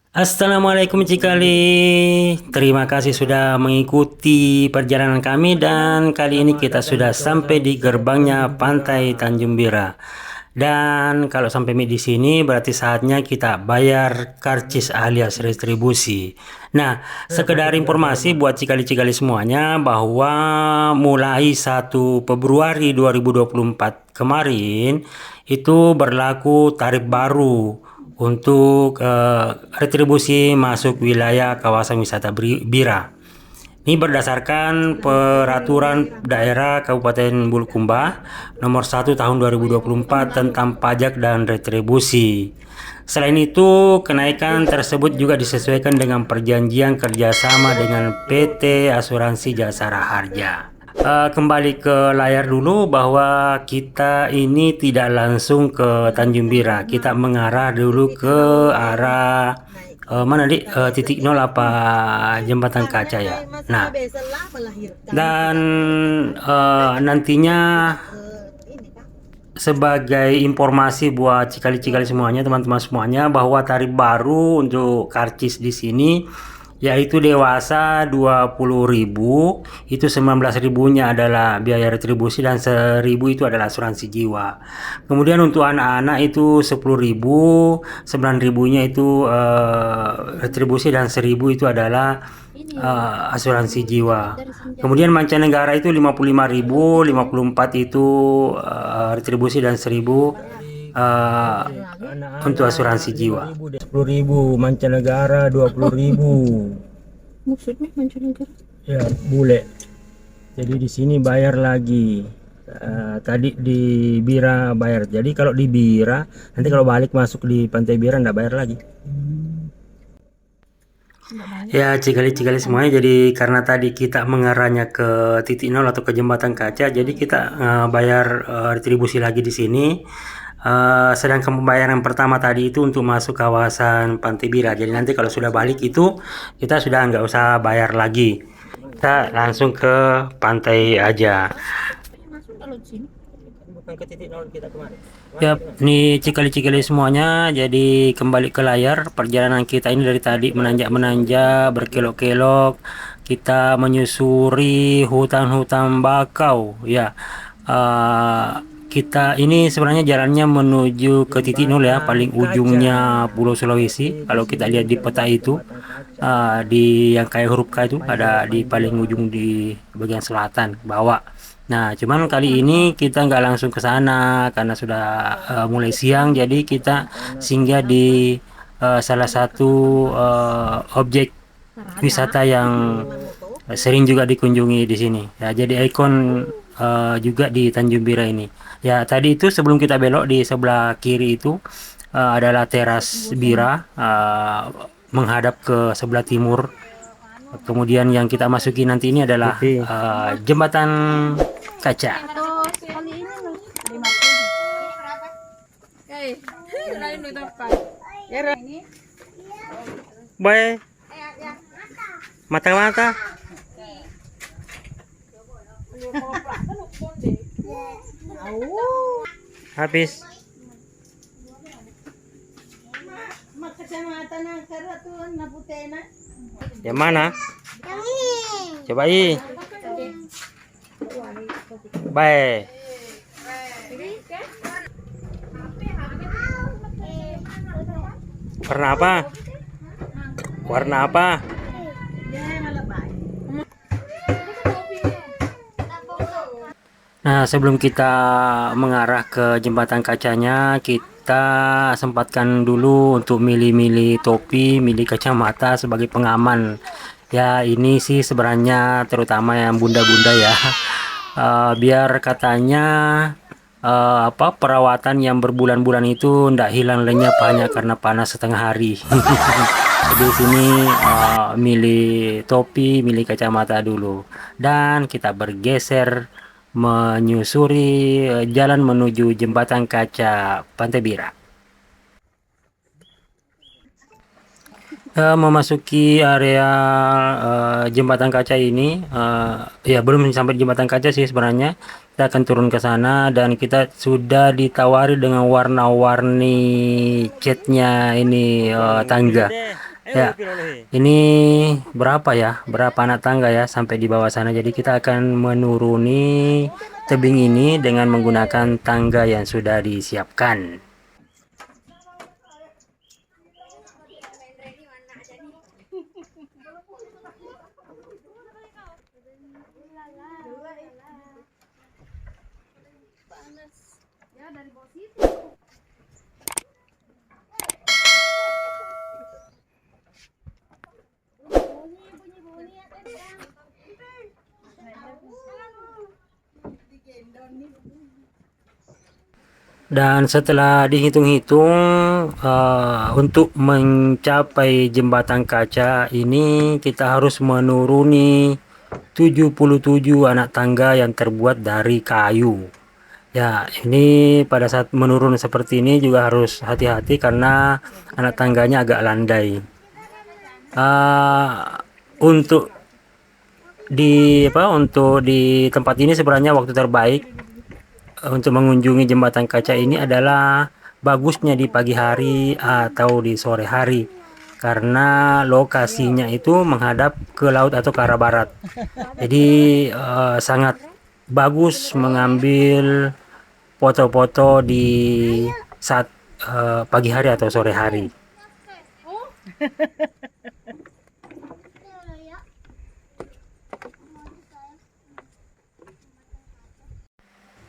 Assalamualaikum Cikali, terima kasih sudah mengikuti perjalanan kami, dan kali ini kita sudah sampai di gerbangnya Pantai Tanjung Bira. Dan kalau sampai di sini berarti saatnya kita bayar karcis alias retribusi. Nah, sekedar informasi buat Cikali-Cikali semuanya bahwa mulai 1 Februari 2024 kemarin itu berlaku tarif baru untuk retribusi masuk wilayah kawasan wisata Bira. Ini berdasarkan peraturan daerah Kabupaten Bulukumba nomor 1 tahun 2024 tentang pajak dan retribusi. Selain itu, kenaikan tersebut juga disesuaikan dengan perjanjian kerjasama dengan PT Asuransi Jasara Harja. Kembali ke layar dulu, bahwa kita ini tidak langsung ke Tanjung Bira, kita mengarah dulu ke arah mana di titik nol apa jembatan kaca ya. Nah, dan nantinya sebagai informasi buat Cikali-Cikali semuanya, teman-teman semuanya, bahwa tarif baru untuk karcis di sini yaitu dewasa 20.000, itu 19.000-nya adalah biaya retribusi dan 1.000 itu adalah asuransi jiwa. Kemudian untuk anak-anak itu 10.000, 9.000-nya itu retribusi dan 1.000 itu adalah asuransi jiwa. Kemudian mancanegara itu 55.000, 54 itu retribusi dan 1.000 untuk asuransi jiwa. 10.000, mancanegara 20.000. Maksudnya mancanegara? Ya, bule. Jadi di sini bayar lagi. Tadi di Bira bayar. Jadi kalau di Bira, nanti kalau balik masuk di Pantai Bira nggak bayar lagi. Ya, Cikali-Cikali semuanya, jadi karena tadi kita mengarahnya ke titik nol atau ke jembatan kaca, jadi kita bayar retribusi lagi di sini. Sedangkan pembayaran pertama tadi itu untuk masuk kawasan Pantai Bira. Jadi nanti kalau sudah balik itu kita sudah nggak usah bayar lagi, kita langsung ke pantai aja. Ya, ini Cikali-Cikali semuanya, jadi kembali ke layar. Perjalanan kita ini dari tadi menanjak-menanjak, berkelok-kelok, kita menyusuri hutan-hutan bakau ya. Kita ini sebenarnya jalannya menuju ke titik nol ya, paling ujungnya Pulau Sulawesi. Kalau kita lihat di peta itu, di yang kayak huruf K itu ada di paling ujung di bagian selatan bawah. Nah, cuman kali ini kita nggak langsung ke sana karena sudah mulai siang, jadi kita singgah di salah satu objek wisata yang sering juga dikunjungi di sini. Ya, jadi ikon juga di Tanjung Bira ini. Ya, tadi itu sebelum kita belok di sebelah kiri itu adalah teras Bira menghadap ke sebelah timur. Kemudian yang kita masuki nanti ini adalah jembatan kaca. Bye. Mata-mata. Habis. Yang mana? Coba i. Bye. Warna apa? Warna apa? Nah, sebelum kita mengarah ke jembatan kacanya, kita sempatkan dulu untuk milih-milih topi, milih kacamata sebagai pengaman. Ya, ini sih sebenarnya terutama yang bunda-bunda ya. Biar katanya perawatan yang berbulan-bulan itu ndak hilang lenyap hanya karena panas setengah hari. Di sini milih topi, milih kacamata dulu, dan kita bergeser menyusuri jalan menuju Jembatan Kaca Pantai Bira. Memasuki area Jembatan Kaca ini, ya belum sampai di Jembatan Kaca sih sebenarnya. Kita akan turun ke sana dan kita sudah ditawari dengan warna-warni catnya ini tangga. Ya, ini berapa ya? Berapa anak tangga ya sampai di bawah sana. Jadi kita akan menuruni tebing ini dengan menggunakan tangga yang sudah disiapkan. Dan setelah dihitung-hitung untuk mencapai Jembatan Kaca ini kita harus menuruni 77 anak tangga yang terbuat dari kayu. Ya, ini pada saat menurun seperti ini juga harus hati-hati karena anak tangganya agak landai. Untuk di tempat ini sebenarnya waktu terbaik untuk mengunjungi Jembatan Kaca ini adalah bagusnya di pagi hari atau di sore hari karena lokasinya itu menghadap ke laut atau ke arah barat. Jadi sangat bagus mengambil foto-foto di saat pagi hari atau sore hari.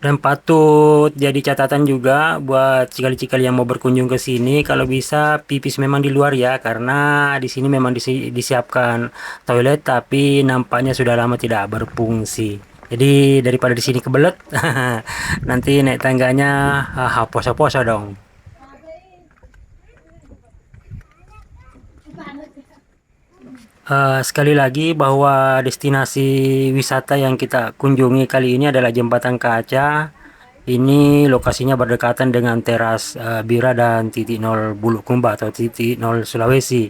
Dan patut jadi catatan juga buat cikal-cikal yang mau berkunjung ke sini, kalau bisa pipis memang di luar ya, karena di sini memang disiapkan toilet, tapi nampaknya sudah lama tidak berfungsi. Jadi daripada di sini kebelet, nanti naik tangganya poso-poso dong. Sekali lagi bahwa destinasi wisata yang kita kunjungi kali ini adalah Jembatan Kaca. Ini lokasinya berdekatan dengan teras Bira dan titik nol Bulukumba atau titik nol Sulawesi.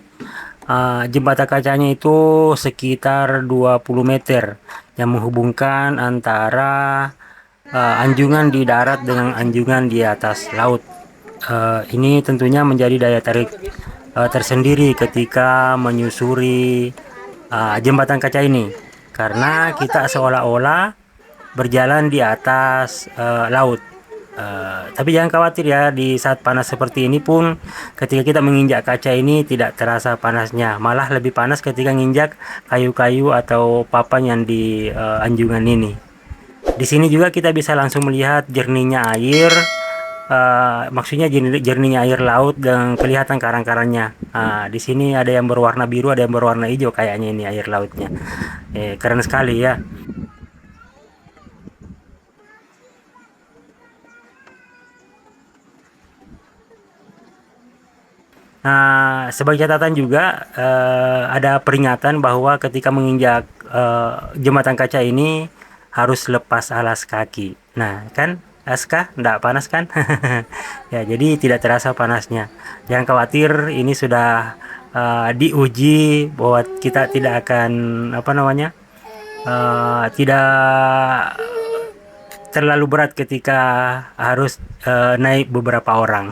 Jembatan kacanya itu sekitar 20 meter yang menghubungkan antara anjungan di darat dengan anjungan di atas laut. Ini tentunya menjadi daya tarik tersendiri ketika menyusuri Jembatan Kaca ini karena kita seolah-olah berjalan di atas laut. Tapi jangan khawatir ya, di saat panas seperti ini pun ketika kita menginjak kaca ini tidak terasa panasnya, malah lebih panas ketika menginjak kayu-kayu atau papan yang di anjungan ini. Di sini juga kita bisa langsung melihat jernihnya air. Maksudnya jernihnya air laut dan kelihatan karang-karangnya. Di sini ada yang berwarna biru, ada yang berwarna hijau kayaknya ini air lautnya. Keren sekali ya. Nah, sebagai catatan juga ada peringatan bahwa ketika menginjak Jembatan Kaca ini harus lepas alas kaki. Nah, kan Aska, enggak panas kan? Ya, jadi tidak terasa panasnya. Jangan khawatir, ini sudah diuji bahwa kita tidak akan tidak terlalu berat ketika harus naik beberapa orang.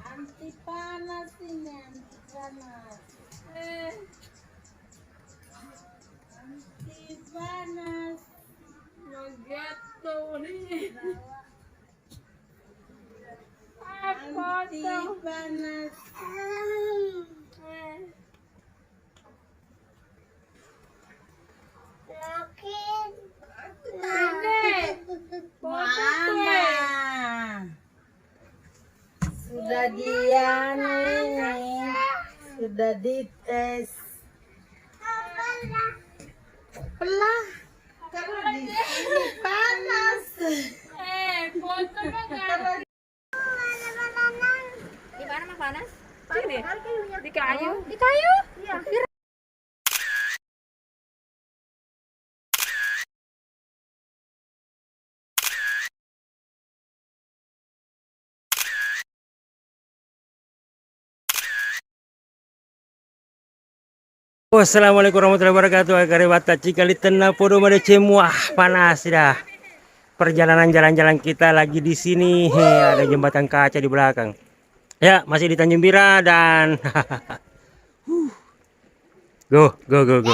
Anti panas ini, anti panas. Anti panas. Begitu nih. Anti panas. Mama sudah sudah dites. Pelah kalau di sini panas. Foto kan. Di mana mah panas? Sini. Di kayu. Di kayu? Iya. Wassalamualaikum warahmatullahi wabarakatuh. Karewata cikali tenang podo made cemua panas dah. Perjalanan jalan-jalan kita lagi di sini. Ada jembatan kaca di belakang. Ya, masih di Tanjung Bira dan go. Let's go.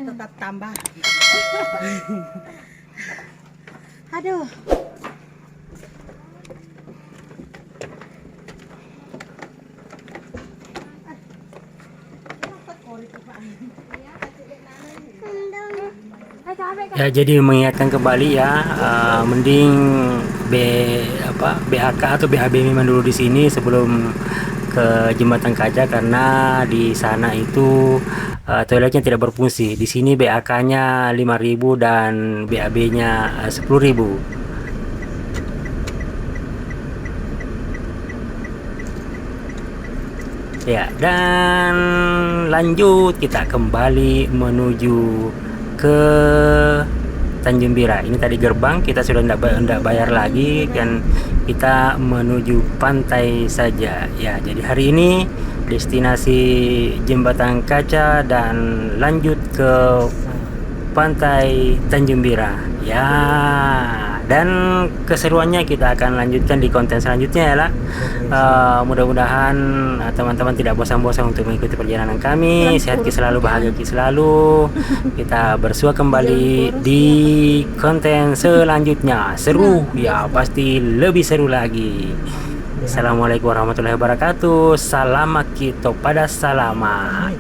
Tetap tambah. Aduh. ya, jadi mengingatkan kembali ya, mending BAK atau BAB memang dulu di sini sebelum ke jembatan kaca, karena di sana itu toiletnya tidak berfungsi. Di sini BAK-nya 5.000 dan BAB-nya 10.000. Ya, dan lanjut kita kembali menuju ke Tanjung Bira. Ini tadi gerbang, kita sudah tidak bayar lagi dan kita menuju pantai saja. Ya, jadi hari ini destinasi jembatan kaca dan lanjut ke pantai Tanjung Bira. Ya, dan keseruannya kita akan lanjutkan di konten selanjutnya ya lah. Mudah-mudahan teman-teman tidak bosan-bosan untuk mengikuti perjalanan kami. Sehat selalu, bahagia selalu. Kita bersua kembali di konten selanjutnya. Seru ya, pasti lebih seru lagi. Assalamualaikum warahmatullahi wabarakatuh. Salam kita pada salamat.